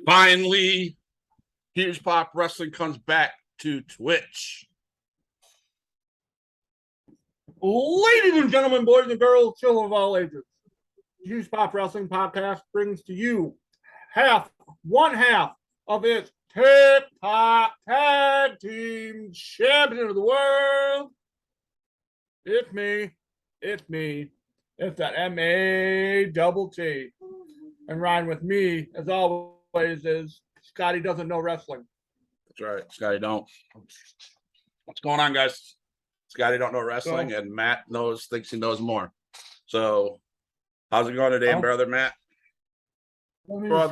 Finally, Huge Pop Wrestling comes back to Twitch. Ladies and gentlemen, boys and girls, children of all ages, Huge Pop Wrestling Podcast brings to you one half of its TikTok Tag Team Champion of the World. It's me. It's that M-A-double-T. And riding with me, as always, is Scotty Doesn't Know Wrestling. That's right. Scotty don't. What's going on, guys? Scotty don't know wrestling, and Matt thinks he knows more. So, how's it going today, brother Matt?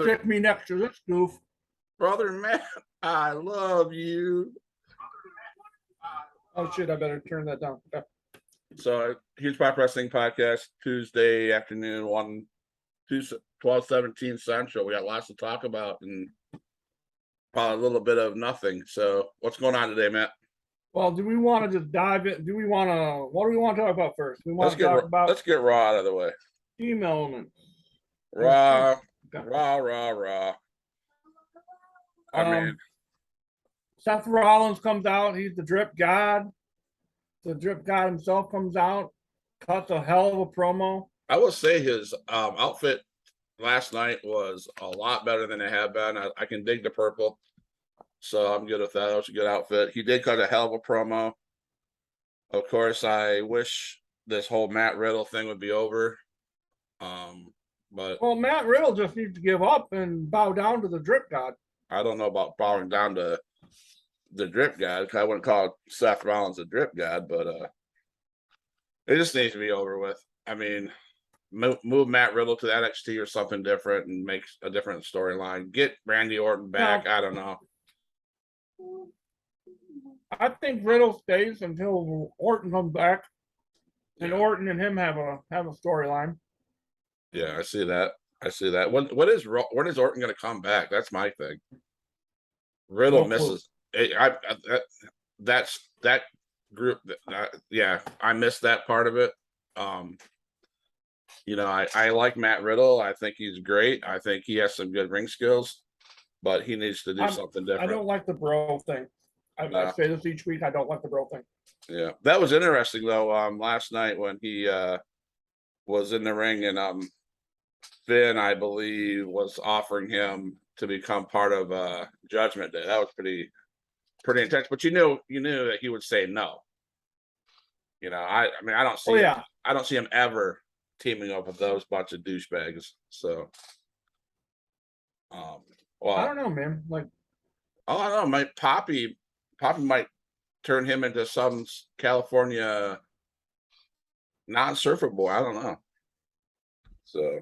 Stick me next to this goof. Brother Matt, I love you. Oh, shit, I better turn that down. Okay. So, Huge Pop Wrestling Podcast, Tuesday afternoon, 12:17 Central. We got lots to talk about and probably a little bit of nothing. So, what's going on today, Matt? Well, do we want to just dive in? What do we want to talk about first? Let's get Raw out of the way. Team elements. Raw. I mean, Seth Rollins comes out. He's the drip god. The drip god himself comes out, cuts a hell of a promo. I will say his outfit last night was a lot better than it had been. I can dig the purple. So I'm good with that. That was a good outfit. He did cut a hell of a promo. Of course, I wish this whole Matt Riddle thing would be over. But Matt Riddle just needs to give up and bow down to the drip god. I don't know about bowing down to the drip god. I wouldn't call Seth Rollins a drip god, but it just needs to be over with. I mean, move Matt Riddle to NXT or something different and make a different storyline. Get Randy Orton back. I don't know. I think Riddle stays until Orton comes back, and Orton and him have a storyline. Yeah, I see that. When is Orton going to come back? That's my thing. Riddle misses. That's that group. I missed that part of it. I like Matt Riddle. I think he's great. I think he has some good ring skills, but he needs to do something different. I don't like the bro thing. I say this each week. I don't like the bro thing. Yeah, that was interesting though. Last night when he was in the ring and Finn, I believe, was offering him to become part of Judgment Day. That was pretty intense. But you knew that he would say no. I don't see. I don't see him ever teaming up with those bunch of douchebags. So, I don't know, man. I don't know. My Poppy might turn him into some California non-surfer boy. I don't know. So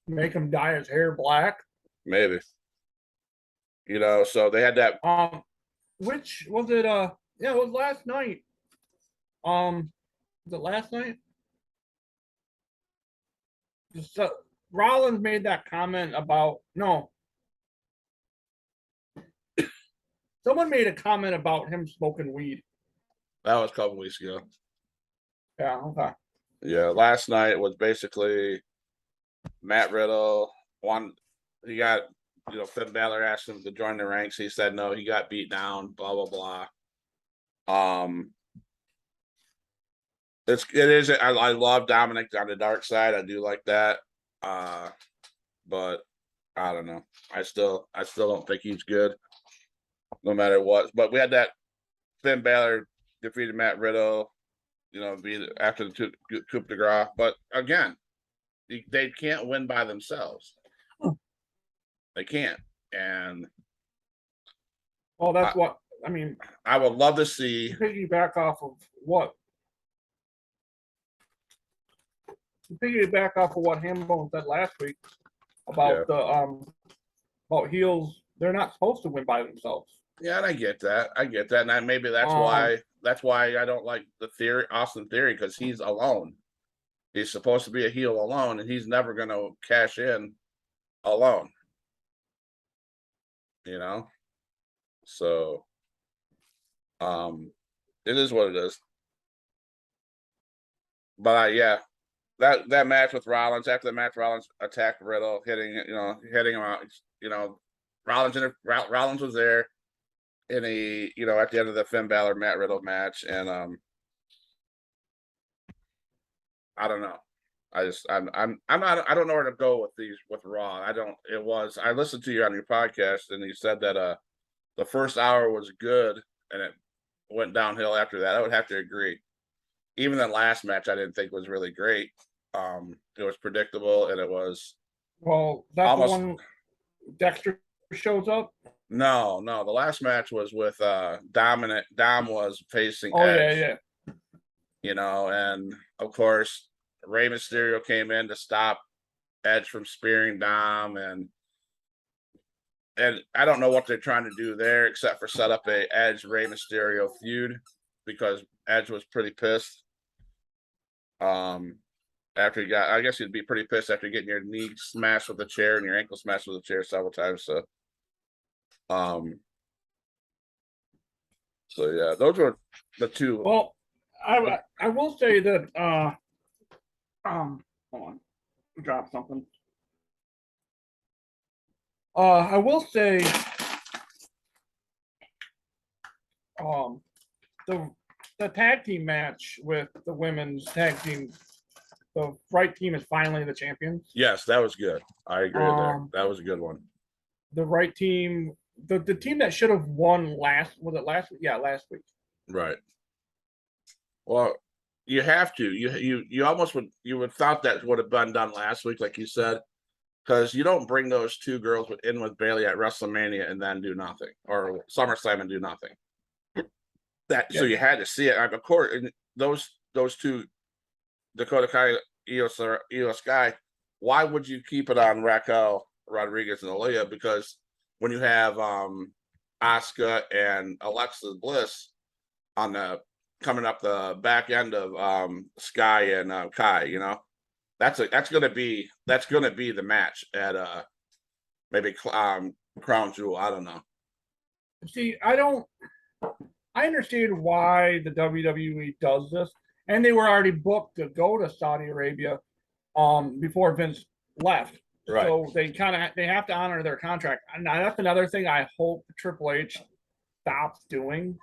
make him dye his hair black. Maybe. So they had that. Which was it? It was last night. Was it last night? Rollins made that comment about someone made a comment about him smoking weed. That was a couple weeks ago. Yeah, okay. Yeah, last night was basically Matt Riddle. He got, Finn Balor asked him to join the ranks. He said no, he got beat down, blah, blah, blah. It is. I love Dominic on the dark side. I do like that. But I don't know. I still don't think he's good, no matter what. But we had that Finn Balor defeated Matt Riddle, after the coup de grace. But again, they can't win by themselves. They can't. And that's what I mean. I would love to see. Piggyback off of what? Piggyback off of what Hambone said last week about about heels. They're not supposed to win by themselves. Yeah, and I get that. And maybe that's why I don't like Austin Theory, because he's alone. He's supposed to be a heel alone, and he's never going to cash in alone. So it is what it is. But that match with Rollins. After the match, Rollins attacked Riddle, hitting him out. Rollins was there in at the end of the Finn Balor Matt Riddle match, and I don't know. I'm not. I don't know where to go with Raw. I listened to you on your podcast, and you said that the first hour was good, and it went downhill after that. I would have to agree. Even the last match, I didn't think was really great. It was predictable, and it was that's almost the one Dexter shows up. No. The last match was with Dominant. Dom was facing Edge. Yeah. And of course, Rey Mysterio came in to stop Edge from spearing Dom, and I don't know what they're trying to do there, except for set up a Edge Rey Mysterio feud, because Edge was pretty pissed. After I guess he'd be pretty pissed after getting your knee smashed with a chair and your ankle smashed with a chair several times. So yeah, those were the two. Well, I will say that hold on, drop something. I will say the tag team match with the women's tag team, the right team is finally the champions. Yes, that was good. I agree there. That was a good one. The right team, the team that should have won last week? Yeah, last week. Right. Well, you have to. You almost would thought that would have been done last week, like you said, because you don't bring those two girls in with Bayley at WrestleMania and then do nothing, or SummerSlam and do nothing. So you had to see it. Of course, those two, Dakota Kai, Io Sky. Why would you keep it on Raquel Rodriguez and Aaliyah? Because when you have Asuka and Alexa Bliss coming up the back end of Sky and Kai, that's gonna be the match at maybe Crown Jewel. I don't know. See, I understand why the WWE does this, and they were already booked to go to Saudi Arabia before Vince left. Right. So they have to honor their contract. And that's another thing I hope Triple H stops doing.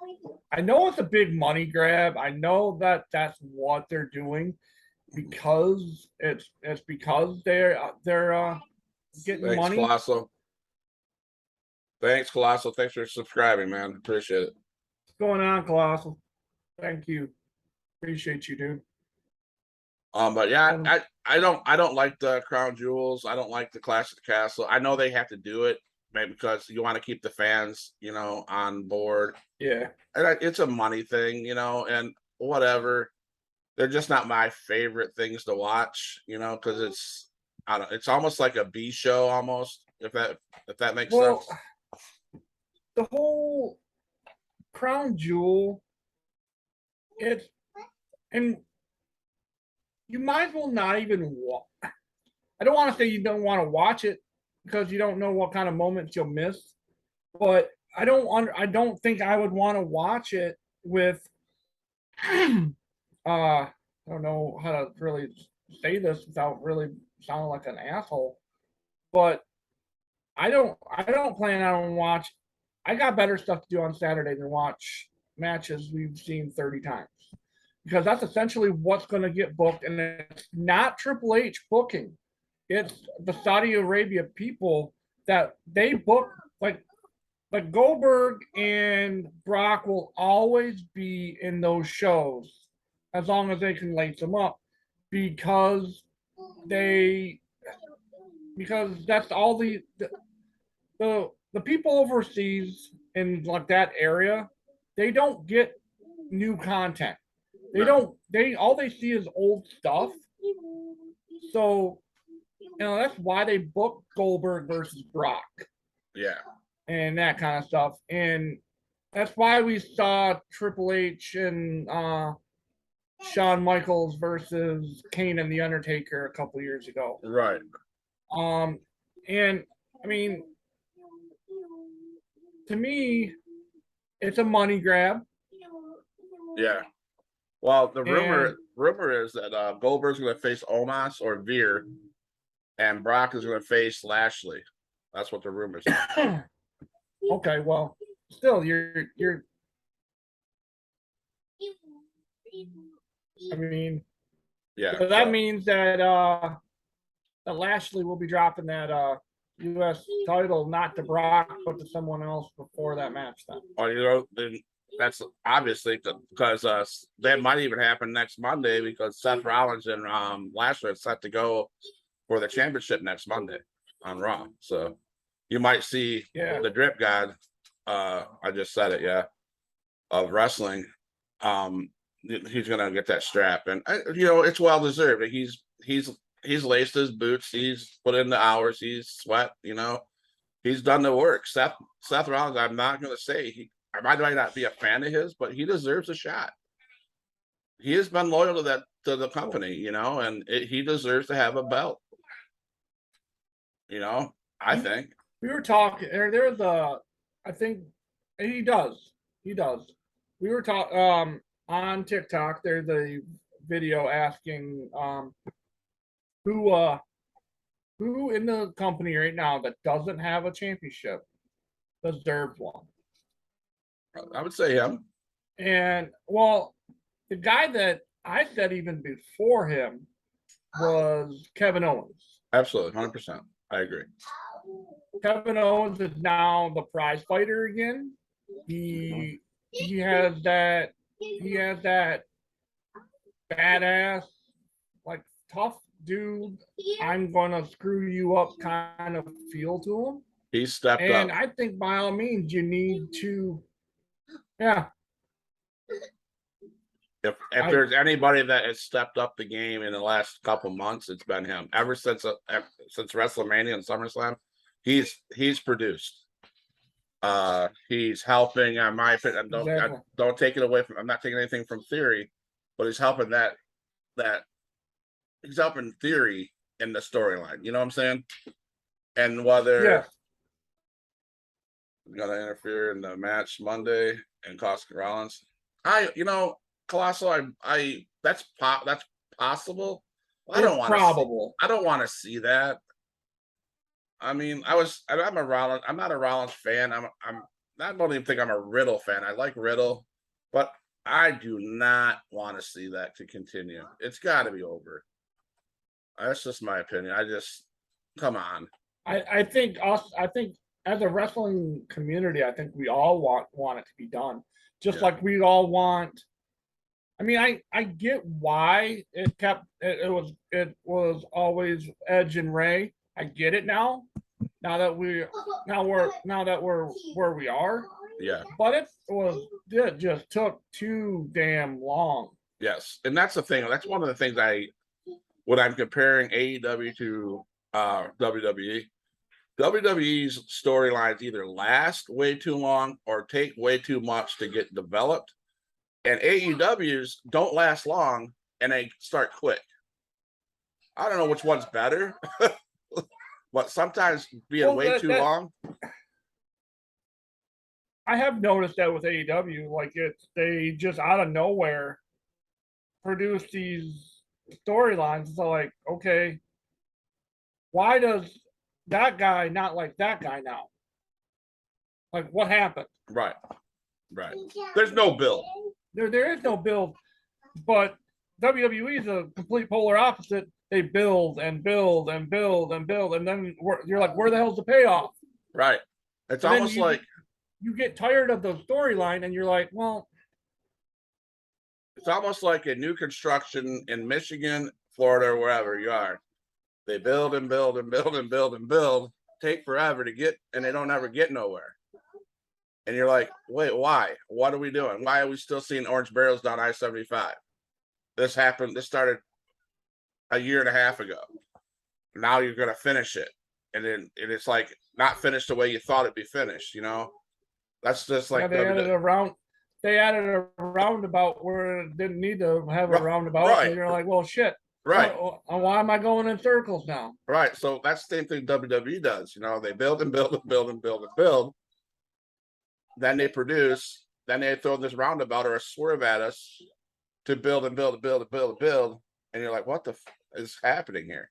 I know it's a big money grab. I know that that's what they're doing, because it's because they're getting Thanks, money. Colossal. Thanks for subscribing, man. Appreciate it. What's going on, Colossal? Thank you. Appreciate you, dude. But yeah, I don't like the Crown Jewels. I don't like the Clash of the Castle. I know they have to do it, maybe because you want to keep the fans, on board. Yeah. And it's a money thing, and whatever. They're just not my favorite things to watch, because it's almost like a B show almost, if that makes sense. The whole Crown Jewel, and you might as well not even watch. I don't want to say you don't want to watch it because you don't know what kind of moments you'll miss, but I don't think I would want to watch it with I don't know how to really say this without really sounding like an asshole, but I don't plan on watch. I got better stuff to do on Saturday than watch matches we've seen 30 times, because that's essentially what's going to get booked, and it's not Triple H booking. It's the Saudi Arabia people that they book. Like Goldberg and Brock will always be in those shows as long as they can lace them up, because that's all the people overseas in like that area, they don't get new content. They all they see is old stuff. So that's why they book Goldberg versus Brock. Yeah. And that kind of stuff. And that's why we saw Triple H and Shawn Michaels versus Kane and The Undertaker a couple years ago. Right. And I mean, to me, it's a money grab. Yeah. Well, the And rumor is that Goldberg's going to face Omos or Veer, and Brock is going to face Lashley. That's what the rumors are. okay, well, still, I mean, Yeah. so that means that Lashley will be dropping that U.S. title not to Brock, but to someone else before that match. Then, then that's obviously because that might even happen next Monday because Seth Rollins and Lashley are set to go for the championship next Monday on Raw. So you might see the drip god. I just said it, yeah, of wrestling. He's gonna get that strap, and it's well deserved. He's laced his boots. He's put in the hours. He's sweat. He's done the work. Seth Rollins. I'm not gonna say I might not be a fan of his, but he deserves a shot. He has been loyal to the company, and he deserves to have a belt. I think we were talking. There's I think he does. He does. We were talking on TikTok. There's a video asking who in the company right now that doesn't have a championship deserves one. I would say him. And well, the guy that I said even before him was Kevin Owens. Absolutely, 100%. I agree. Kevin Owens is now the prize fighter again. He has that badass, like tough dude. I'm gonna screw you up kind of feel to him. He stepped up. And I think by all means you need to, yeah. If there's anybody that has stepped up the game in the last couple months, it's been him. Ever since WrestleMania and SummerSlam, he's produced. He's helping. In my opinion, don't take it away from. I'm not taking anything from Theory, but he's helping that he's helping Theory in the storyline. You know what I'm saying? And whether gonna interfere in the match Monday and cost Rollins, Colossal, that's possible. I don't want to see that. I mean, I'm a Rollins. I'm not a Rollins fan. I don't even think I'm a Riddle fan. I like Riddle, but I do not want to see that to continue. It's got to be over. That's just my opinion. Come on. I think as a wrestling community, I think we all want it to be done. Just like we all want. I mean, I get why it was always Edge and Ray. I get it now. Now that we're where we are. Yeah. But it just took too damn long. Yes, and that's the thing. That's one of the things when I'm comparing AEW to WWE. WWE's storylines either last way too long or take way too much to get developed. And AEW's don't last long and they start quick. I don't know which one's better, but sometimes being way too long. I have noticed that with AEW, like they just out of nowhere produce these storylines. So like, okay, why does that guy not like that guy now? Like, what happened? Right. There's no build. There is no build, but WWE is a complete polar opposite. They build and build and build and build, and then you're like, where the hell's the payoff? Right. It's almost like you get tired of the storyline, and you're like, well, it's almost like a new construction in Michigan, Florida, or wherever you are. They build and build and build and build and build, take forever to get, and they don't ever get nowhere. And you're like, wait, why? What are we doing? Why are we still seeing orange barrels down I-75? This started a year and a half ago. Now you're going to finish it. And then it's like not finished the way you thought it'd be finished, That's just like they added a roundabout where it didn't need to have a roundabout. Right. And you're like, well, shit. Right. Why am I going in circles now? Right. So that's the same thing WWE does. They build and build and build and build and build. Then they produce. Then they throw this roundabout or a swerve at us. to build and build and build and build and build, and you're like, what the is happening here?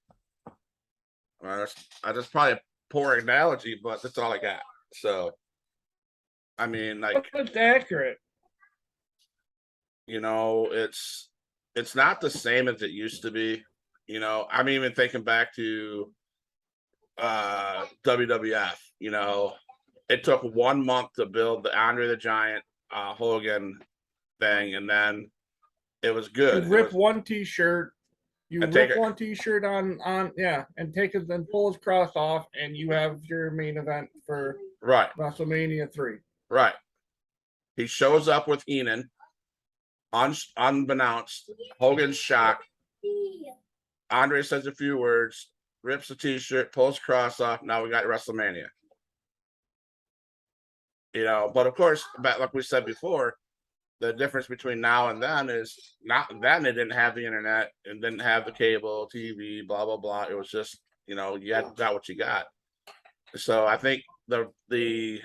I just probably a poor analogy, but that's all I got. So, I mean, like, It's accurate. you know, it's not the same as it used to be. You know, I'm even thinking back to WWF. You know, it took 1 month to build the Andre the Giant Hogan thing, and then it was good. You rip one T-shirt, you And take rip it- one T-shirt on and take it, then pull his cross off, and you have your main event for Right, WrestleMania 3. right. He shows up with Heenan, unbeknownst. Hogan's shocked. Andre says a few words, rips the T-shirt, pulls cross off. Now we got WrestleMania. You know, but of course, like we said before, the difference between now and then is not then they didn't have the internet and didn't have the cable TV, blah blah blah. It was just, you know, you got what you got. So I think the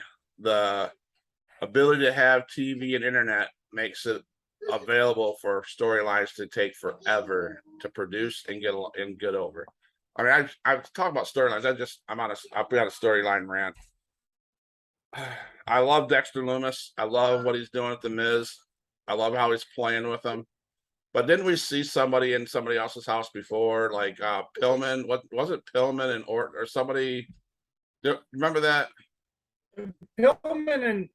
ability to have TV and internet makes it available for storylines to take forever to produce and get over. I mean, I talk about storylines. I'll be on a storyline rant. I love Dexter Lumis. I love what he's doing with the Miz. I love how he's playing with them. But didn't we see somebody in somebody else's house before, like Pillman? What was it, Pillman and or somebody? Remember that? Pillman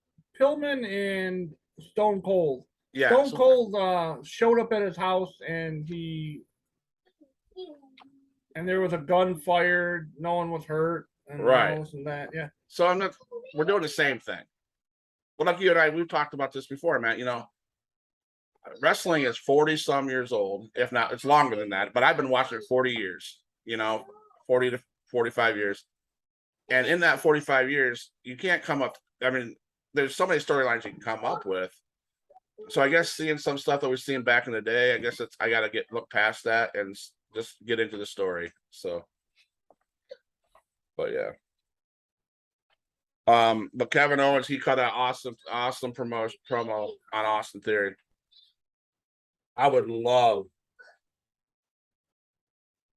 and Stone Cold. Yeah. Stone Cold showed up at his house, and there was a gun fired. No one was hurt, and right. this and that. Yeah. So we're doing the same thing. Well, like you and I, we've talked about this before, Matt. You know, wrestling is 40 some years old, if not, it's longer than that. But I've been watching it 40 years. You know, 40 to 45 years. And in that 45 years, you can't come up. I mean, there's so many storylines you can come up with. So I guess seeing some stuff that we've seen back in the day, I guess I got to look past that and just get into the story. So, but yeah. But Kevin Owens, he cut an awesome promo on Austin Theory. I would love.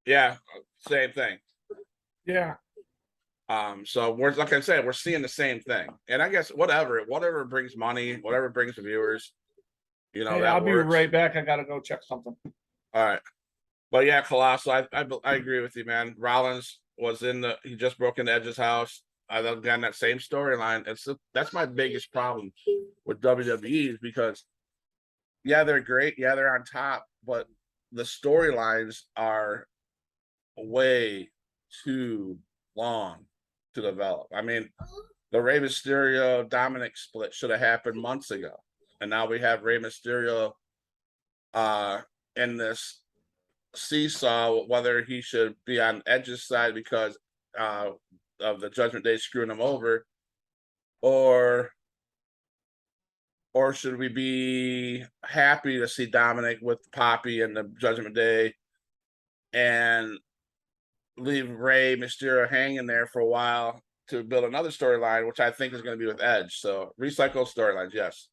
Yeah, same thing. Yeah. So we're like I said, we're seeing the same thing, and I guess whatever brings money, whatever brings the viewers, you know, Hey, I'll be right back. I gotta go check something. All right, but yeah, Colossal, I agree with you, man. Rollins was he just broke into Edge's house. Again, that same storyline. That's my biggest problem with WWE is because, yeah, they're great, yeah, they're on top, but the storylines are way too long to develop. I mean, the Rey Mysterio Dominic split should have happened months ago, and now we have Rey Mysterio in this seesaw whether he should be on Edge's side because of the Judgment Day screwing him over, or should we be happy to see Dominic with Poppy and the Judgment Day and leave Rey Mysterio hanging there for a while to build another storyline, which I think is going to be with Edge. So recycle storylines, yes.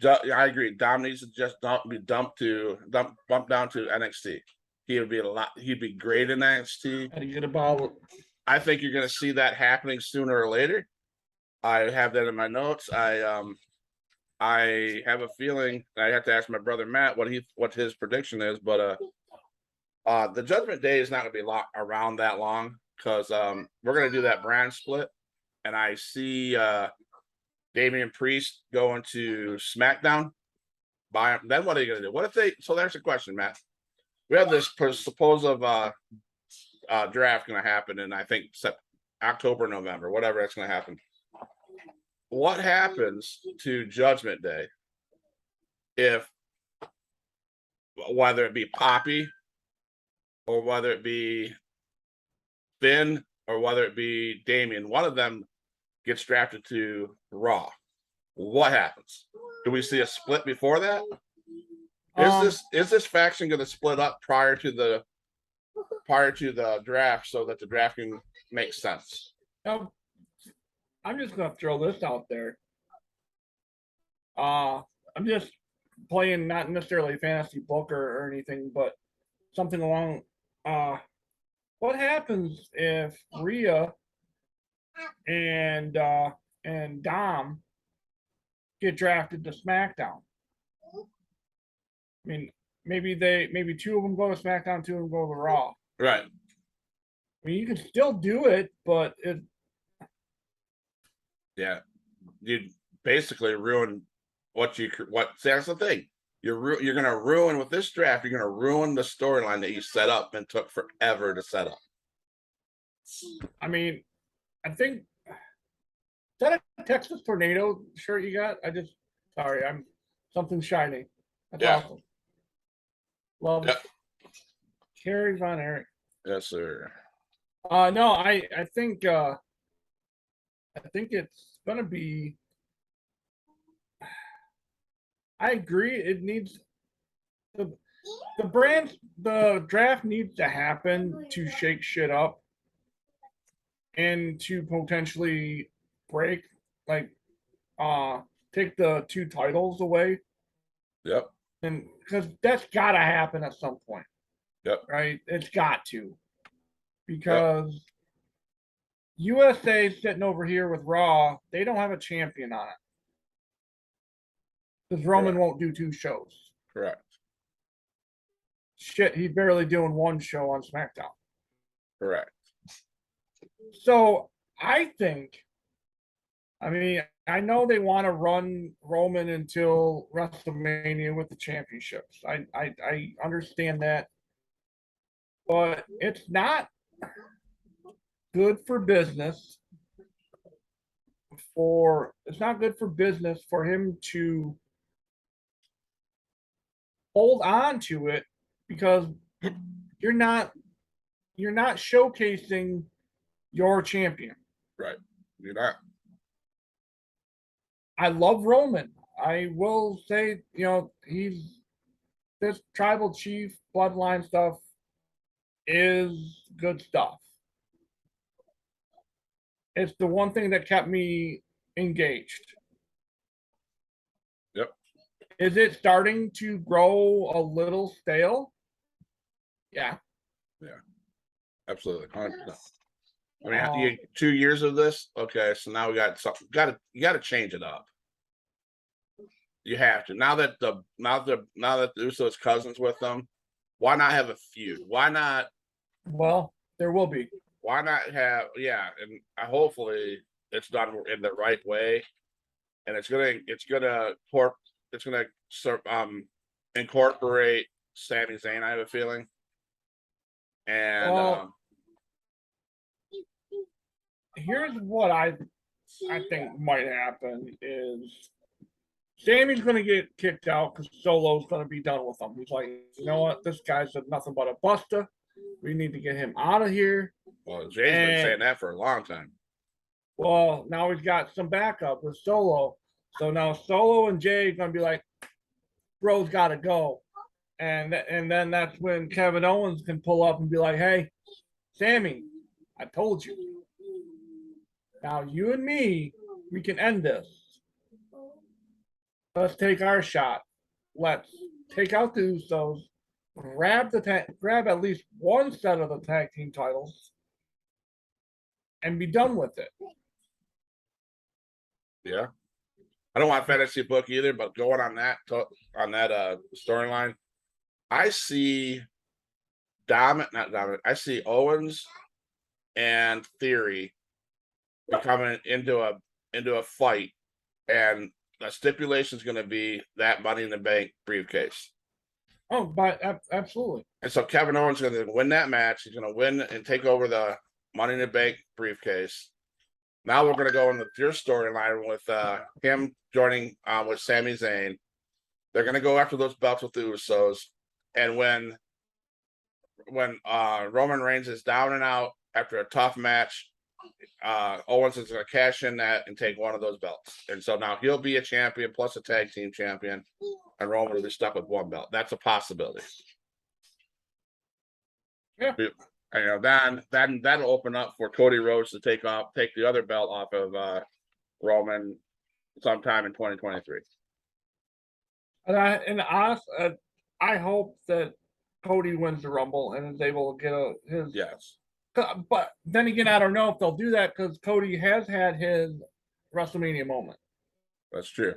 I agree. Dom needs to just bump down to NXT. He'd be great in NXT. I think you're going to see that happening sooner or later. I have that in my notes. I have a feeling. I have to ask my brother Matt what his prediction is, but the Judgment Day is not going to be around that long because we're going to do that brand split, and I see Damian Priest going to SmackDown. Then what are you going to do? What if they? So there's a question, Matt. We have this supposed draft going to happen in I think October, November, whatever that's going to happen. What happens to Judgment Day if whether it be Poppy or whether it be Finn or whether it be Damian, one of them gets drafted to Raw? What happens? Do we see a split before that? Is this faction going to split up prior to the draft so that the draft can make sense? I'm just going to throw this out there. I'm just playing not necessarily a fantasy book or anything, but something along. What happens if Rhea and Dom get drafted to SmackDown? I mean, maybe two of them go to SmackDown, two of them go to Raw. Right. I mean, you can still do it, but Yeah. You basically ruin what. See, that's the thing. You're gonna ruin with this draft. You're gonna ruin the storyline that you set up and took forever to set up. I mean, I think is that a Texas Tornado shirt you got? Sorry, I'm something shiny. That's awesome. Love it. Carrie Von Erich. Yes, sir. No, I think it's gonna be. I agree. It needs the draft needs to happen to shake shit up and to potentially break, like, take the two titles away. Yep. And because that's got to happen at some point. Yep. Right? It's got to. Because USA sitting over here with Raw, they don't have a champion on it. Because Roman won't do two shows. Correct. Shit, he's barely doing one show on SmackDown. Correct. So I know they want to run Roman until WrestleMania with the championships. I understand that. But it's not good for business for him to hold on to it, because you're not showcasing your champion. Right. You're not. I love Roman. I will say, he's this tribal chief bloodline stuff is good stuff. It's the one thing that kept me engaged. Yep. Is it starting to grow a little stale? Yeah. Yeah. Absolutely. 100%. I mean, 2 years of this. Okay, so now we got something. You got to change it up. You have to. Now that the Usos cousins with them, why not have a feud? Why not? Well, there will be. Why not have? Yeah, and hopefully it's done in the right way, and it's gonna incorporate Sami Zayn. I have a feeling, and here's what I think might happen is Sammy's going to get kicked out because Solo's going to be done with him. He's like, you know what? This guy's nothing but a buster. We need to get him out of here. Well, Jay's been saying that for a long time. Well, now he's got some backup with Solo. So now Solo and Jay are going to be like, bro's got to go. And then that's when Kevin Owens can pull up and be like, hey, Sammy, I told you. Now you and me, we can end this. Let's take our shot. Let's take out the Usos, grab at least one set of the tag team titles, and be done with it. Yeah, I don't want fantasy book either, but going on that storyline, I see I see Owens and Theory coming into a fight, and the stipulation is going to be that Money in the Bank briefcase. Oh, but absolutely. And so Kevin Owens is going to win that match. He's going to win and take over the Money in the Bank briefcase. Now we're going to go into your storyline with him joining with Sami Zayn. They're going to go after those belts with the Usos. And when Roman Reigns is down and out after a tough match, Owens is going to cash in that and take one of those belts. And so now he'll be a champion plus a tag team champion, and Roman will be stuck with one belt. That's a possibility. Yeah. And then that'll open up for Cody Rhodes to take the other belt off of Roman sometime in 2023. I hope that Cody wins the Rumble and is able to get his. Yes, But then again, I don't know if they'll do that because Cody has had his WrestleMania moment. that's true.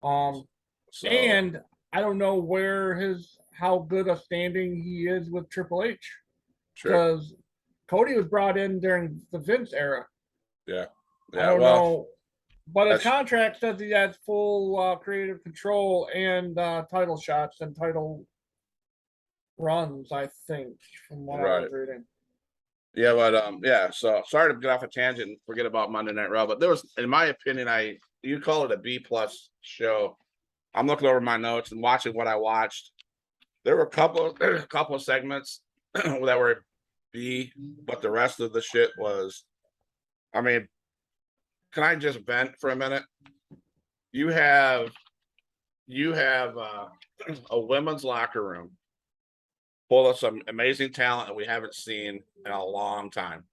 Um, So and I don't know how good a standing he is with Triple H sure. because Cody was brought in during the Vince era. Yeah. I Yeah. don't Well, know, but his that's contract says he has full creative control and title shots and title runs. I think from what I right. was reading. Yeah, but yeah. So sorry to get off a tangent and forget about Monday Night Raw, but there was, in my opinion, you call it a B plus show. I'm looking over my notes and watching what I watched. There were a couple of segments that were B, but the rest of the shit was. I mean, can I just vent for a minute? You have a women's locker room full of some amazing talent that we haven't seen in a long time.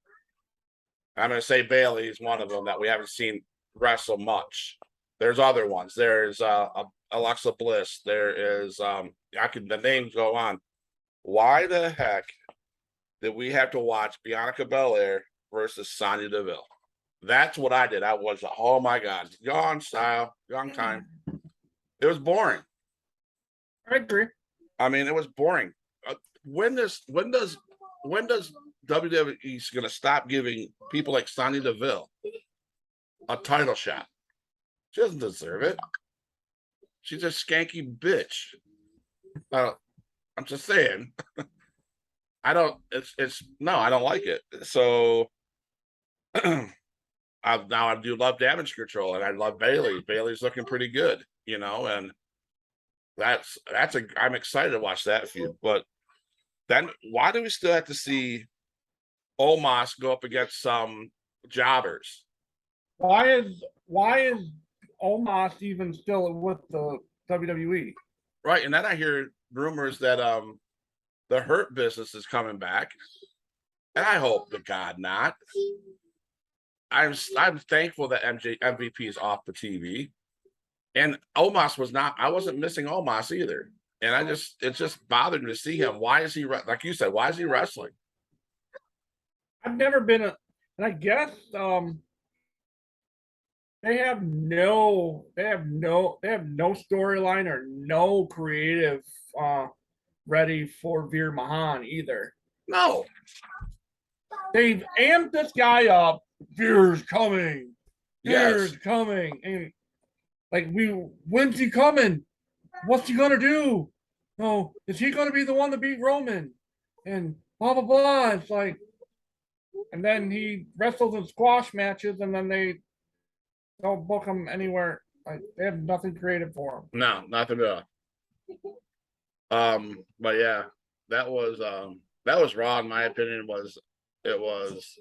I'm going to say Bailey is one of them that we haven't seen wrestle much. There's other ones. There's Alexa Bliss. There is the names go on. Why the heck did we have to watch Bianca Belair versus Sonya Deville? That's what I did. I was, oh my God, young style, young time. It was boring. I agree. I mean, it was boring. When does WWE's going to stop giving people like Sonya Deville a title shot? She doesn't deserve it. She's a skanky bitch. I'm just saying. I don't. It's no. I don't like it. So I do love Damage Control, and I love Bailey. Bailey's looking pretty good, and I'm excited to watch that feud. But then why do we still have to see Omos go up against some jobbers? Why is Omos even still with the WWE? Right, and then I hear rumors that the Hurt business is coming back, and I hope to God not. I'm thankful that MVP is off the TV, and Omos was not. I wasn't missing Omos either, and it just bothered me to see him. Why is he like you said? Why is he wrestling? I've never been and I guess they have no storyline or no creative ready for Veer Mahan either. No, They've amped this guy up. Veer's coming. Veer's yes, coming. And like when's he coming? What's he gonna do? No, is he gonna be the one to beat Roman? And blah blah blah. It's like, and then he wrestles in squash matches, and then they don't book him anywhere. Like they have nothing creative for him. no, nothing at all. But yeah, that was Raw. In my opinion, it was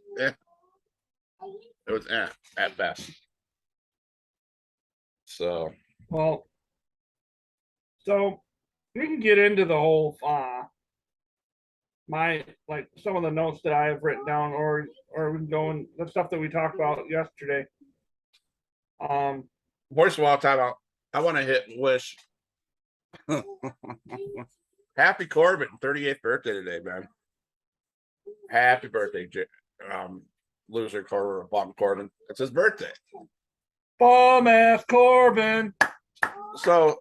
at best. So Well, so we can get into the whole my like some of the notes that I have written down, or we can go in the stuff that we talked about yesterday. first of all, time out. I want to wish Happy Corbin 38th birthday today, man. Happy birthday, loser Corbin. It's his birthday. Bum ass Corbin. So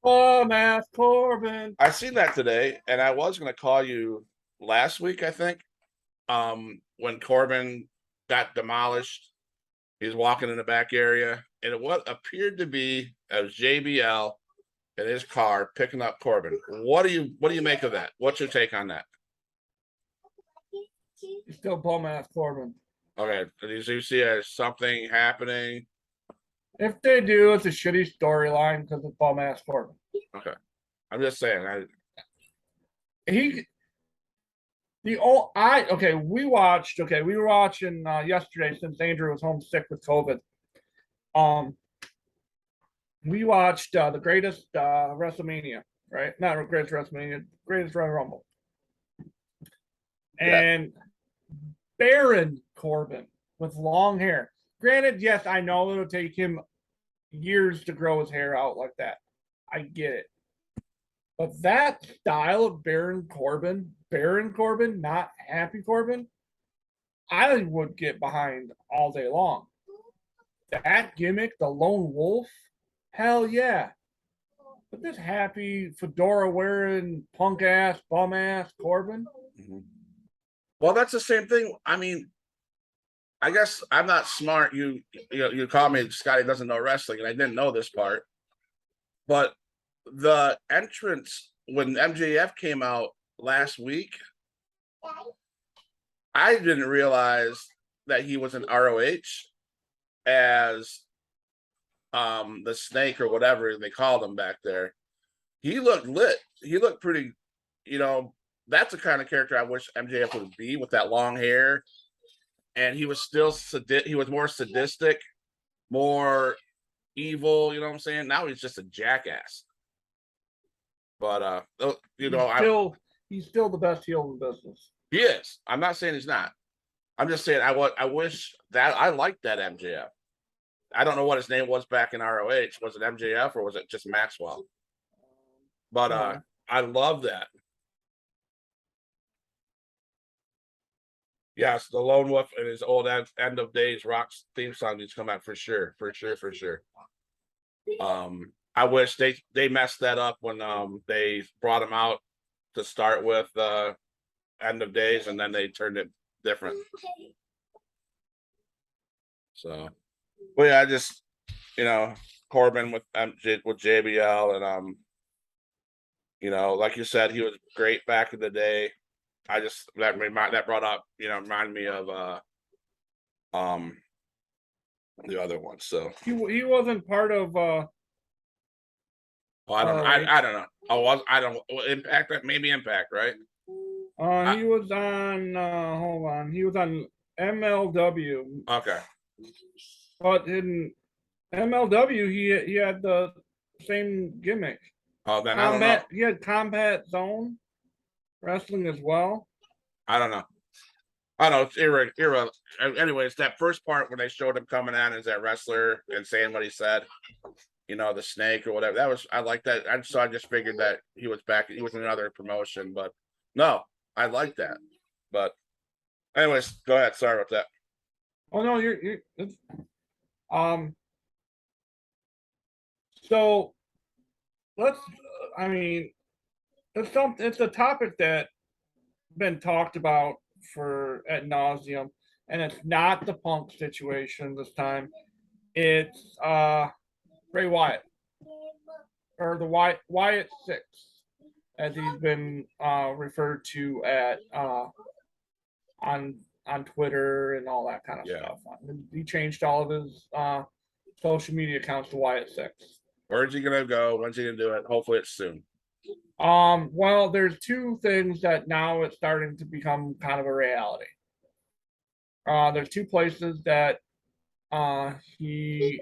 Bum ass Corbin. I seen that today, and I was going to call you last week, I think, when Corbin got demolished. He's walking in the back area, and what appeared to be as JBL in his car picking up Corbin. What do you make of that? What's your take on that? He's still bum ass Corbin. Okay, do you see something happening? If they do, it's a shitty storyline because it's bum ass Corbin. Okay, I'm just saying. We were watching yesterday since Andrew was homesick with COVID. We watched the greatest WrestleMania, right? Not the greatest WrestleMania, greatest Royal Rumble. And Baron Corbin with long hair. Granted, yes, I know it'll take him years to grow his hair out like that. I get it. But that style of Baron Corbin, not Happy Corbin, I would get behind all day long. That gimmick, the lone wolf, hell yeah. But this happy fedora wearing punk ass, bum ass Corbin. Mm-hmm. Well, that's the same thing. I mean, I guess I'm not smart. You call me Scotty doesn't know wrestling, and I didn't know this part. But the entrance when MJF came out last week, I didn't realize that he was an ROH as the snake or whatever they called him back there. He looked lit. He looked pretty, that's the kind of character I wish MJF would be, with that long hair. And he was still he was more sadistic, more evil, you know what I'm saying? Now he's just a jackass. But he's still the best heel in the business. He is. I'm not saying he's not. I'm just saying I wish that I liked that MJF. I don't know what his name was back in ROH. Was it MJF or was it just Maxwell? But I love that. Yes, the Lone Wolf and his old End of Days Rock's theme song needs to come out for sure. I wish they messed that up when they brought him out to start with End of Days, and then they turned it different. So, but yeah, I just Corbin with JBL, and like you said, he was great back in the day. I just that brought up remind me of the other one. So he wasn't part of I don't know. I don't Impact, maybe Impact, right? He was on hold on. He was on MLW. Okay. But in MLW he had the same gimmick. Oh, then I don't know. He had Combat Zone wrestling as well. I don't know. I don't know. It's irrelevant. Anyways, that first part when they showed him coming on as that wrestler and saying what he said, the snake or whatever. I like that. I just figured that he was back. He was in another promotion, but no, I like that. But anyways, go ahead. Sorry about that. Oh no, you're so it's a topic that been talked about for ad nauseum, and it's not the Punk situation this time. It's Bray Wyatt, or the Wyatt Six, as he's been referred to at on Twitter and all that kind of stuff. He changed all of his social media accounts to Wyatt Six. Where's he gonna go? When's he gonna do it? Hopefully it's soon. Well, there's two things that now it's starting to become kind of a reality. There's two places that he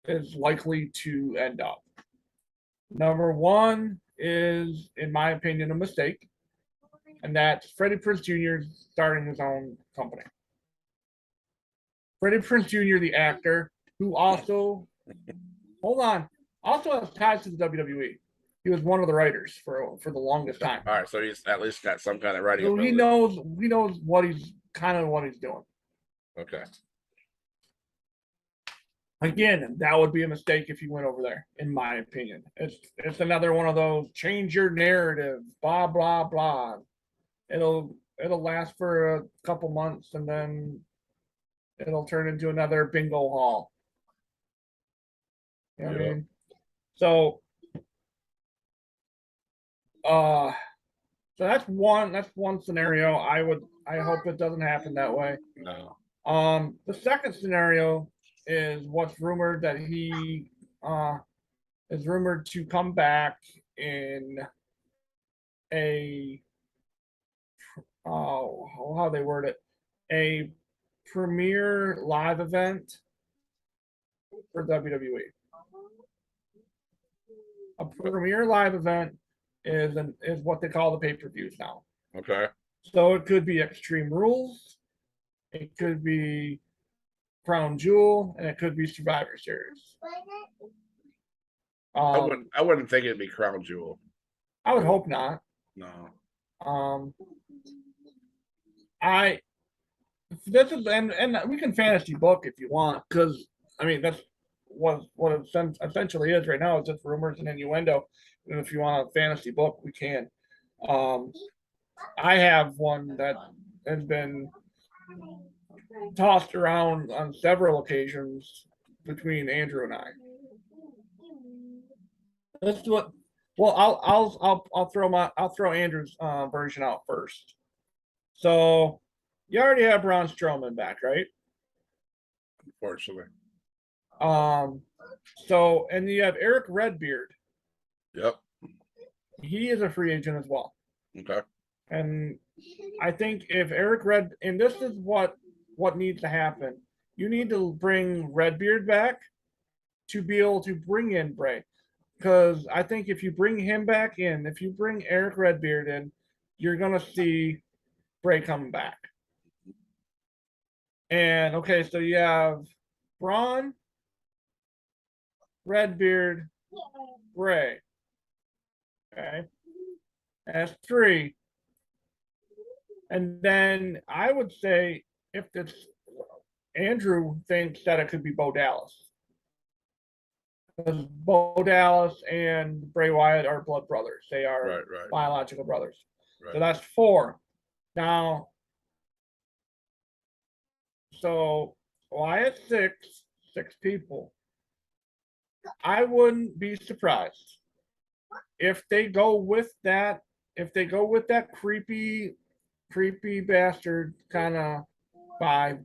is likely to end up. Number one is, in my opinion, a mistake, and that's Freddie Prinze Jr. starting his own company. Freddie Prinze Jr., the actor, who also has ties to the WWE. He was one of the writers for the longest time. All right, so he's at least got some kind of writing. So he knows what he's doing. Okay. Again, that would be a mistake if he went over there, in my opinion. It's another one of those change your narrative, blah blah blah. It'll last for a couple months and then it'll turn into another bingo hall. You know what I mean? So that's one scenario. I hope it doesn't happen that way. No. The second scenario is what's rumored that he is rumored to come back in a how they word it, a premier live event for WWE. A premier live event is what they call the pay-per-views now. Okay. So it could be Extreme Rules, it could be Crown Jewel, and it could be Survivor Series. I wouldn't think it'd be Crown Jewel. I would hope not. No. Um, I this is and we can fantasy book if you want, because I mean that's what it essentially is right now. It's just rumors and innuendo. And if you want a fantasy book, we can. Um, I have one that has been tossed around on several occasions between Andrew and I. Let's do it. Well, I'll throw Andrew's version out first. So you already have Braun Strowman back, right? Unfortunately. So and you have Eric Redbeard. Yep. He is a free agent as well. Okay. And I think if Eric Red and this is what needs to happen. You need to bring Redbeard back to be able to bring in Bray. Because I think if you bring him back in, if you bring Eric Redbeard in, you're gonna see Bray coming back. And okay, so you have Braun, Redbeard, Bray. Okay. That's 3. And then I would say if this Andrew thinks that it could be Bo Dallas. Because Bo Dallas and Bray Wyatt are blood brothers. They are right. biological brothers. Right. So that's 4. Now, so Wyatt 6 people. I wouldn't be surprised if they go with that. If they go with that creepy bastard kind of 5,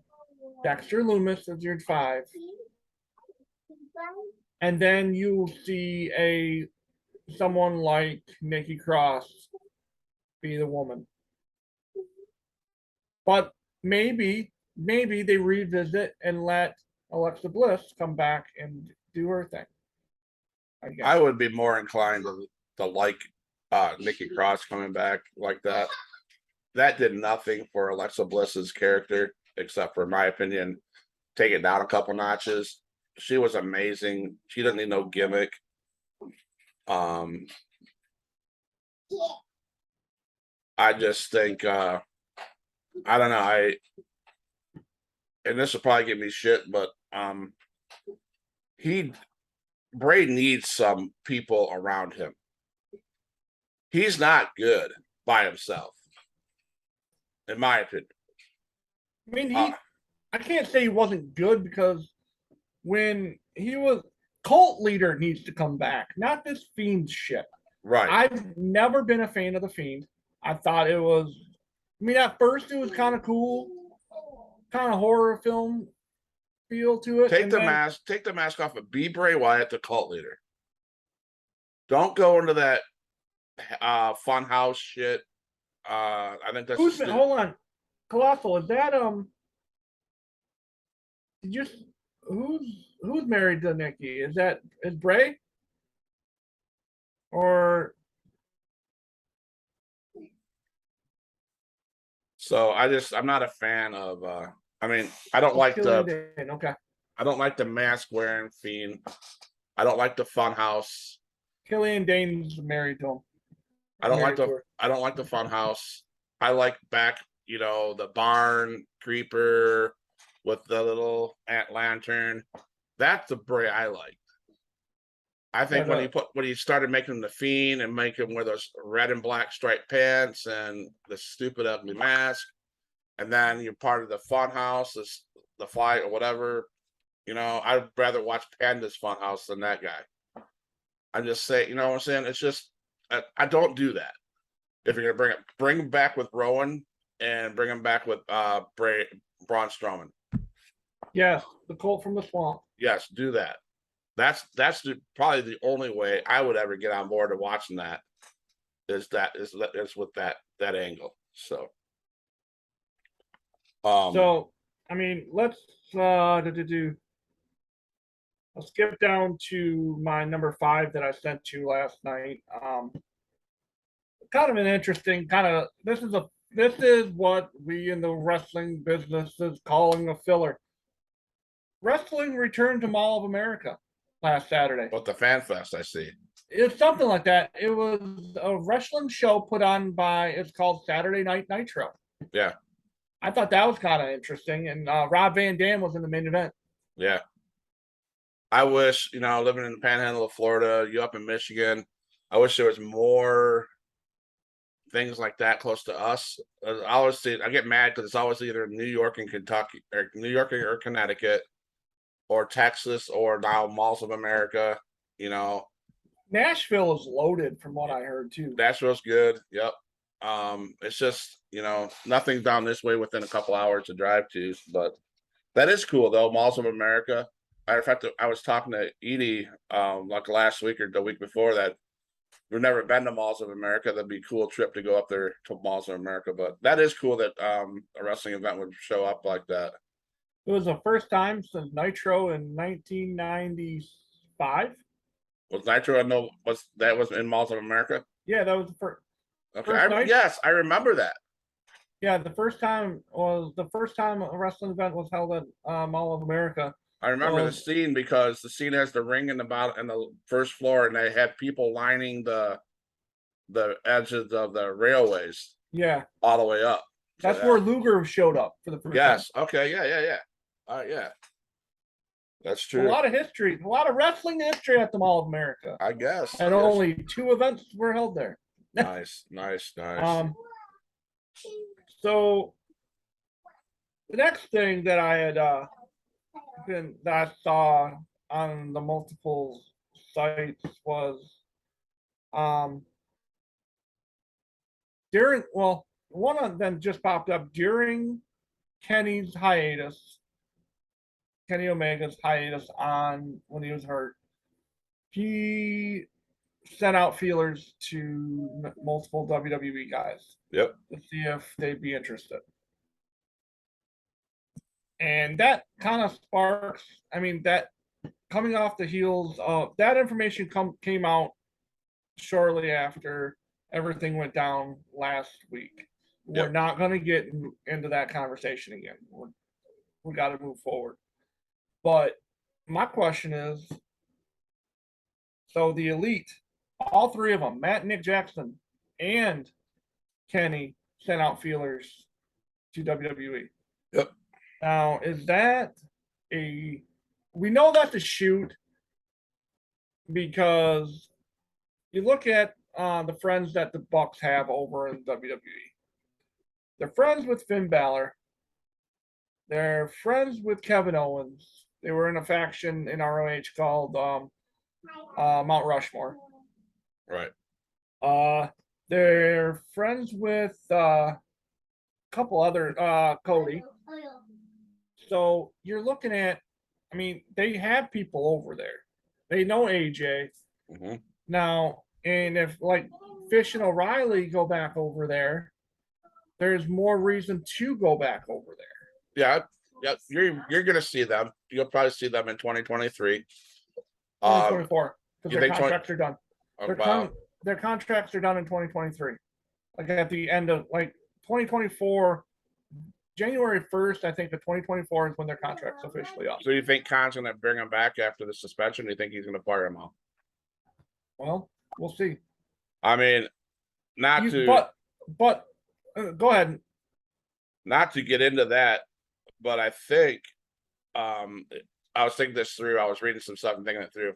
Dexter Lumis is your 5. And then you'll see someone like Nikki Cross be the woman. But maybe they revisit and let Alexa Bliss come back and do her thing. I would be more inclined to like Nikki Cross coming back like that. That did nothing for Alexa Bliss's character, except for, in my opinion, take it down a couple notches. She was amazing. She didn't need no gimmick. I just think I don't know. And this will probably give me shit, but Bray needs some people around him. He's not good by himself, in my opinion. I mean, I can't say he wasn't good, because when he was cult leader needs to come back, not this Fiend shit. Right. I've never been a fan of the Fiend. I thought it was. I mean, at first it was kind of cool, kind of horror film feel to it. Take the mask off and be Bray Wyatt, the cult leader. Don't go into that fun house shit. I think that's hold on. Colossal, is that who's married to Nikki? Is Bray? Or so I'm not a fan of I mean, I don't like I don't like the mask wearing Fiend. I don't like the fun house. Killian Dane's married to him. I don't like the fun house. I like back, the barn creeper with the little lantern. That's the Bray I like. I think when he started making the Fiend and making him wear those red and black striped pants and the stupid ugly mask, and then you're part of the fun house, the fly or whatever, I'd rather watch Panda's fun house than that guy. I'm just saying, you know what I'm saying? It's just I don't do that. If you're gonna bring him back with Rowan and bring him back with Braun Strowman. Yes, the Colt from the Swamp. Yes, do that. That's probably the only way I would ever get on board to watching that. Is with that angle. So. So I mean, let's I'll skip down to my number 5 that I sent to last night. Kind of an interesting this is what we in the wrestling business is calling a filler. Wrestling returned to Mall of America. last Saturday. What the Fan Fest? I see. It's something like that. It was a wrestling show put on by. It's called Saturday Night Nitro. Yeah, I thought that was kind of interesting, and Rob Van Dam was in the main event. yeah. I wish, living in the Panhandle of Florida, you up in Michigan, I wish there was more things like that close to us. I always see, I get mad because it's always either New York and Kentucky, or New York or Connecticut, or Texas, or now Malls of America. Nashville is loaded, from what I heard too. Nashville's good. Yep. It's just nothing's down this way within a couple hours to drive to, but that is cool though. Malls of America. Matter of fact, I was talking to Edie like last week or the week before that. We've never been to Malls of America. That'd be a cool trip to go up there to Malls of America. But that is cool that a wrestling event would show up like that. It was the first time since Nitro in 1995. Was Nitro? I know was in Malls of America. Yeah, that was the first. Okay. Yes, I remember that. Yeah, the first time a wrestling event was held at Mall of America. I remember the scene because the scene has the ring in the first floor, and they had people lining the edges of the railways. Yeah, all the way up. That's where Luger showed up for the first time. Yes. Okay. Yeah. Yeah. That's true. A lot of history, a lot of wrestling history at the Mall of America. I guess. And only 2 events were held there. Nice. So the next thing that I had that I saw on the multiple sites was one of them just popped up during Kenny Omega's hiatus on when he was hurt. He sent out feelers to multiple WWE guys. Yep. To see if they'd be interested. And that kind of sparks, that coming off the heels of that information came out shortly after everything went down last week. Yep. We're not going to get into that conversation again. We got to move forward. But my question is, so the Elite, all 3 of them, Matt, Nick Jackson, and Kenny, sent out feelers to WWE. Yep. Now, is that we know that's a shoot because you look at the friends that the Bucks have over in WWE. They're friends with Finn Balor. They're friends with Kevin Owens. They were in a faction in ROH called Mount Rushmore. Right. They're friends with a couple other Cody. So you're looking at, they have people over there. They know AJ. Mm-hmm. Now, and if like Fish and O'Reilly go back over there, there's more reason to go back over there. Yeah. You're gonna see them. You'll probably see them in 2023. 2024. Because their contracts are done. Wow. Their contracts are done in 2023. Like at the end of 2024. January 1st, I think the 2024 is when their contract's officially up. So you think Khan's going to bring him back after the suspension? Or do you think he's going to fire him out? Well, we'll see. But go ahead. Not to get into that, but I think I was thinking this through. I was reading some stuff and thinking it through.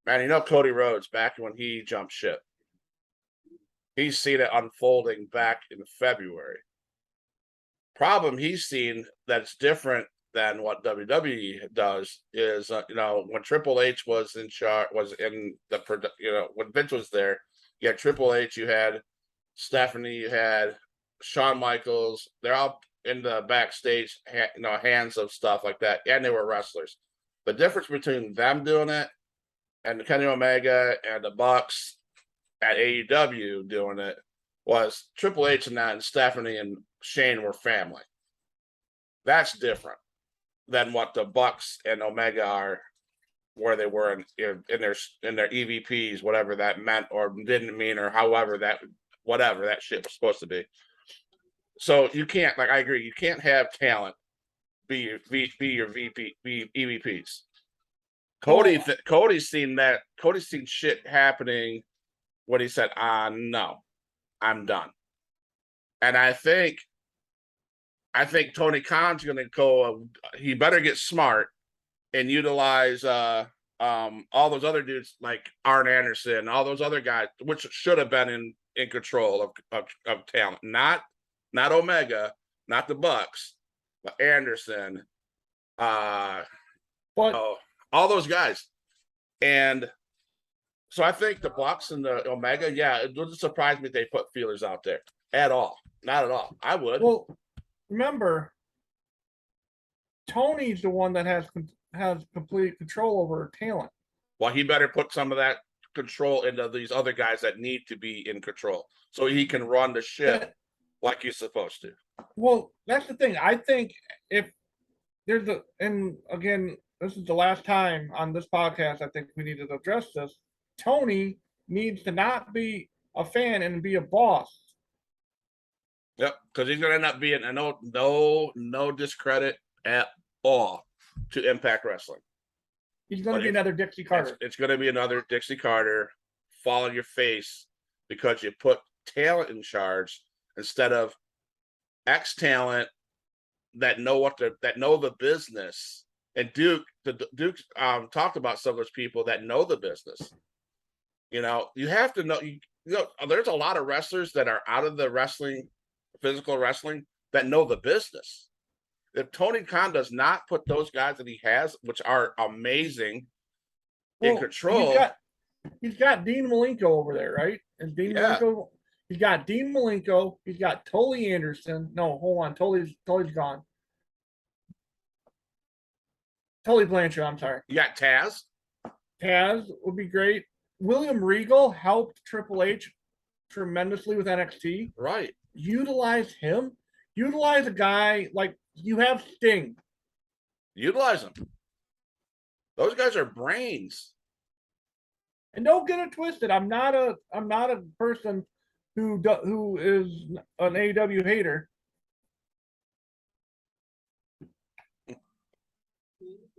Man, Cody Rhodes, back when he jumped ship, he's seen it unfolding back in February. Problem he's seen that's different than what WWE does is, when Triple H was in charge, when Vince was there, you had Triple H, you had Stephanie, you had Shawn Michaels. They're all in the backstage, hands of stuff like that, and they were wrestlers. The difference between them doing it and Kenny Omega and the Bucks at AEW doing it was Triple H and Stephanie and Shane were family. That's different than what the Bucks and Omega are, where they were in their EVPs, whatever that meant or didn't mean, or however that shit was supposed to be. So you can't, I agree, you can't have talent be your EVPs. Cody's seen that. Cody's seen shit happening when he said, no, I'm done. And I think Tony Khan's going to go. He better get smart and utilize all those other dudes like Arn Anderson, all those other guys, which should have been in control of talent, not Omega, not the Bucks, but Anderson, all those guys. And so I think the Bucks and the Omega, yeah, it wouldn't surprise me if they put feelers out there at all. Not at all. I would. Well, remember, Tony's the one that has complete control over talent. Well, he better put some of that control into these other guys that need to be in control, so he can run the ship like he's supposed to. Well, that's the thing. I think if there's and again, this is the last time on this podcast, I think we need to address this. Tony needs to not be a fan and be a boss. Yep, because he's gonna end up being no discredit at all to Impact Wrestling. He's going to be another Dixie Carter. It's going to be another Dixie Carter fall on your face because you put talent in charge instead of X talent that know the business. And Duke talked about some of those people that know the business. You have to know. There's a lot of wrestlers that are out of the physical wrestling, that know the business. If Tony Khan does not put those guys that he has, which are amazing, in control. He's got Dean Malenko over there, right? And Dean Malenko, he's got Dean Malenko, he's got Tully Anderson. No, hold on, Tully's gone. Tully Blanchard, I'm sorry. You got Taz. Taz would be great. William Regal helped Triple H tremendously with NXT. Right. Utilize him. Utilize a guy like you have Sting. Utilize them. Those guys are brains. And don't get it twisted. I'm not a person who is an AEW hater.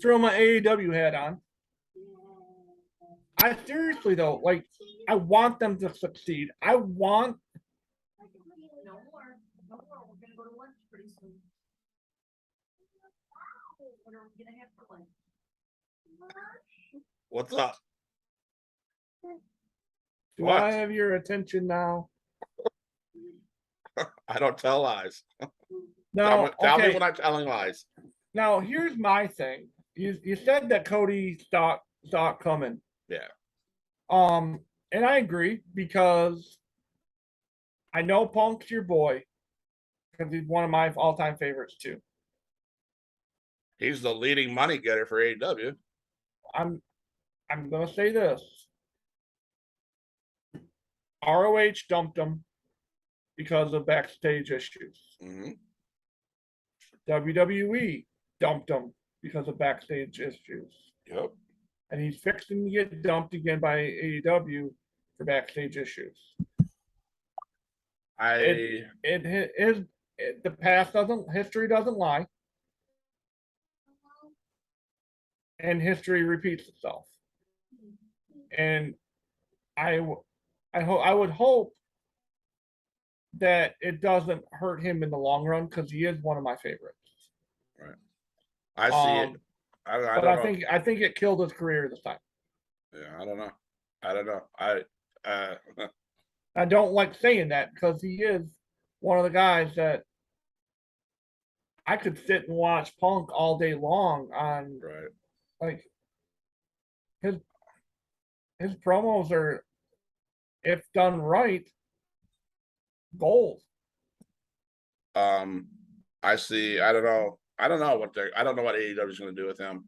Throw my AEW hat on. I seriously though, like, I want them to succeed. I want. No more. We're gonna go to lunch pretty soon. What are we gonna have for lunch? What's up? Do I have your attention now? I don't tell lies. No. Tell me when I'm telling lies. Now, here's my thing. You said that Cody saw it coming. Yeah. And I agree because I know Punk's your boy because he's one of my all-time favorites too. He's the leading money getter for AEW. I'm gonna say this. ROH dumped him because of backstage issues. Mm-hmm. WWE dumped him because of backstage issues. Yep. And he's fixing to get dumped again by AEW for backstage issues. The past history doesn't lie. And history repeats itself. And I would hope that it doesn't hurt him in the long run because he is one of my favorites. Right. I see it. I think it killed his career this time. Yeah, I don't know. I don't like saying that because he is one of the guys that I could sit and watch Punk all day long on. Right. Like his promos are, if done right, gold. I see. I don't know what AEW is going to do with him.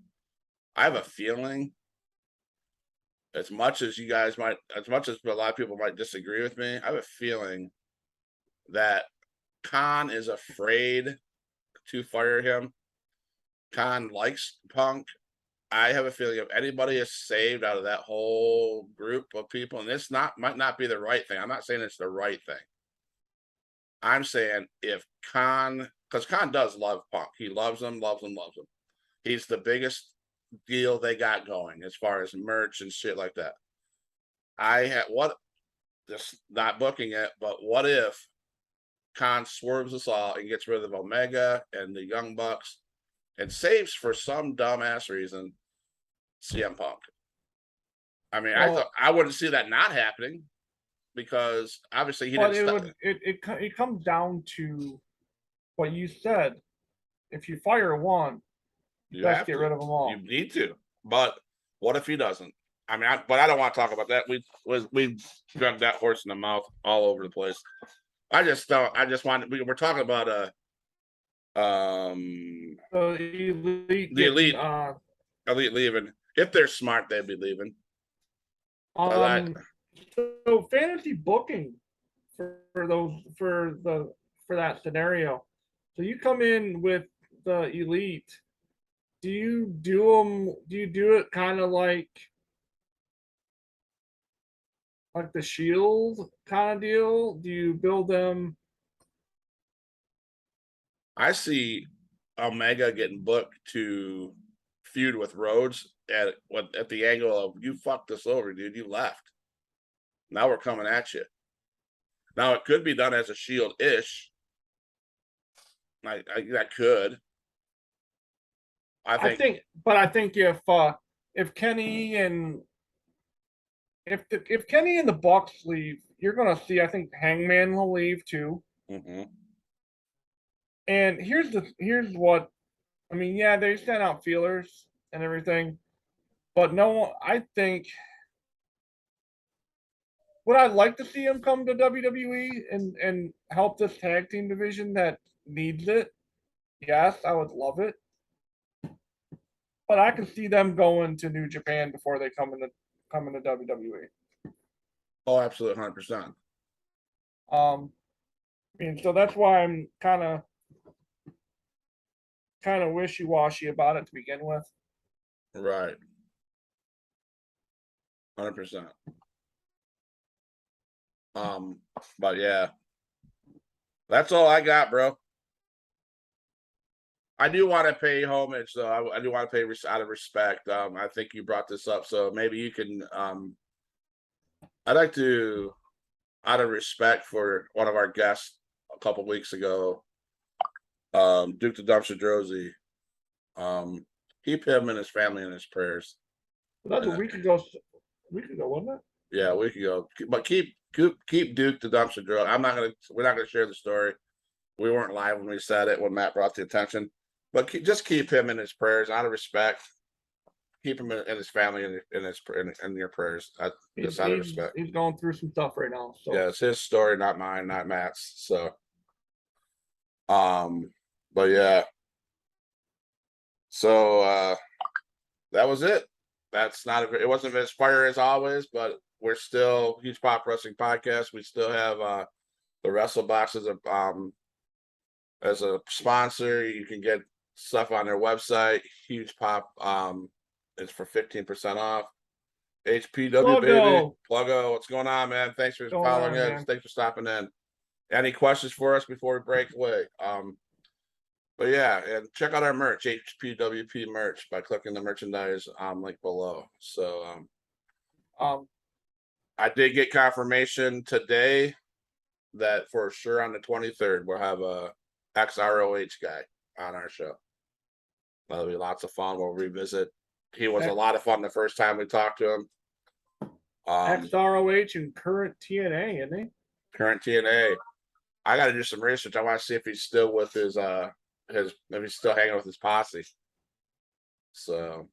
I have a feeling, as much as a lot of people might disagree with me, I have a feeling that Khan is afraid to fire him. Khan likes Punk. I have a feeling if anybody is saved out of that whole group of people, and this might not be the right thing. I'm not saying it's the right thing. I'm saying if Khan, because Khan does love Punk. He loves him. He's the biggest deal they got going as far as merch and shit like that. Just not booking it, but what if Khan swerves us all and gets rid of Omega and the Young Bucks and saves for some dumbass reason CM Punk? I mean, I wouldn't see that not happening because obviously he didn't. It comes down to what you said. If you fire one, you best get rid of them all. You need to. But what if he doesn't? I mean, but I don't want to talk about that. We drug that horse in the mouth all over the place. I just don't. I just want. We're talking about the elite. Elite leaving. If they're smart, they'd be leaving. So fantasy booking for that scenario. So you come in with the elite. Do you do it kind of like the Shield kind of deal? Do you build them? I see Omega getting booked to feud with Rhodes at the angle of you fucked us over, dude. You left. Now we're coming at you. Now it could be done as a Shield-ish. That could. I think if Kenny and if Kenny and the Bucks leave, you're gonna see. I think Hangman will leave too. Mm-hmm. And here's what I mean. Yeah, they sent out feelers and everything, but no, I think would I like to see him come to WWE and help this tag team division that needs it? Yes, I would love it. But I can see them going to New Japan before they come into WWE. Oh, absolutely, 100%. I mean, so that's why I'm kind of wishy-washy about it to begin with. Right. 100%. But yeah, that's all I got, bro. I do want to pay homage, though. I do want to pay out of respect. I think you brought this up, so maybe you can. I'd like to, out of respect for one of our guests a couple weeks ago, Duke the Dumpster Drozy. Keep him and his family in his prayers. Well, that's a week ago, wasn't it? Yeah, a week ago. But keep Duke the Dumpster Drozy. We're not gonna share the story. We weren't live when we said it when Matt brought the attention. But just keep him in his prayers, out of respect. Keep him and his family in your prayers. Just out of respect. He's going through some stuff right now. So yeah, it's his story, not mine, not Matt's. So, but yeah. So that was it. It wasn't as fire as always, but we're still Huge Pop Wrestling Podcast. We still have the Wrestle Box as a sponsor. You can get stuff on their website. Huge Pop is for 15% off. HPW Pluggo. baby. Pluggo. What's going on, man? Thanks for following in. Man. Thanks for stopping in. Any questions for us before we break away? But yeah, and check out our merch, HPWP merch, by clicking the merchandise link below. So I did get confirmation today that for sure on the 23rd we'll have a XROH guy on our show. That'll be lots of fun. We'll revisit. He was a lot of fun the first time we talked to him. XROH and current TNA, isn't he? Current TNA. I got to do some research. I want to see if he's still with his if he's still hanging with his posse. So,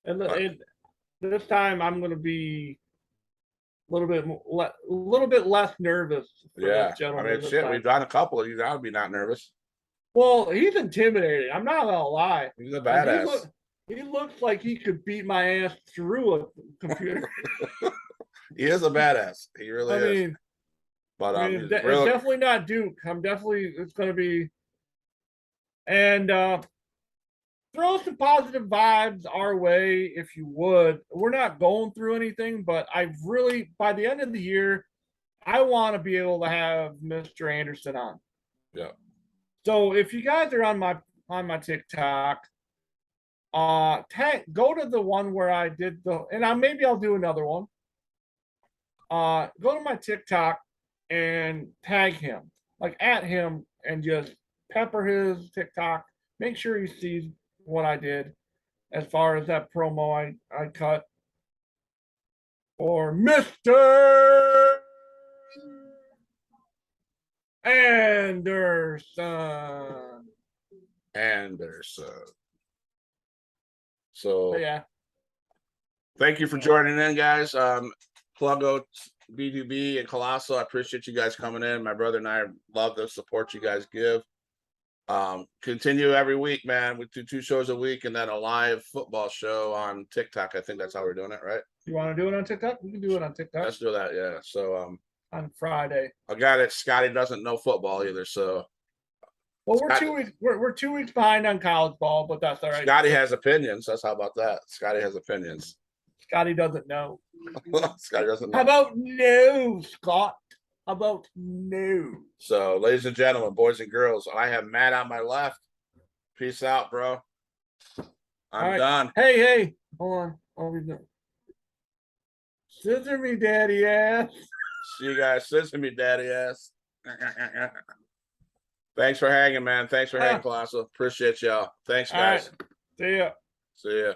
and this time I'm going to be a little bit less nervous. Yeah, I mean, shit, we've done a couple. You got to be not nervous. Well, he's intimidating. I'm not gonna lie. He's a badass. He looks like he could beat my ass through a computer. He is a badass. He really is. But it's definitely not Duke. It's gonna be. And throw some positive vibes our way if you would. We're not going through anything, but by the end of the year, I want to be able to have Mr. Anderson on. Yeah. So if you guys are on my TikTok, Go to the one where I did maybe I'll do another one. Go to my TikTok and tag him, like at him, and just pepper his TikTok. Make sure he sees what I did as far as that promo I cut for Mr. Anderson. So Yeah. thank you for joining in, guys. Plug out B2B and Colossal. I appreciate you guys coming in. My brother and I love the support you guys give. Continue every week, man. We do 2 shows a week and then a live football show on TikTok. I think that's how we're doing it, right? You want to do it on TikTok? We can do it on TikTok. Let's do that, yeah. So on Friday. a guy that Scotty doesn't know football either, so well, we're 2 weeks behind on college ball, but that's all right. Scotty has opinions. How about that? Scotty has opinions. Scotty doesn't know. Scotty doesn't know. How about no, Scott? How about no? So, ladies and gentlemen, boys and girls, I have Matt on my left. Peace out, bro. I'm done. Hey, hold on. What are we doing? Scissor me, daddy ass. See you guys. Scissor me, daddy ass. Thanks for hanging, man. Thanks for hanging, Colossal. Appreciate y'all. Thanks, guys. Right. See ya. See ya.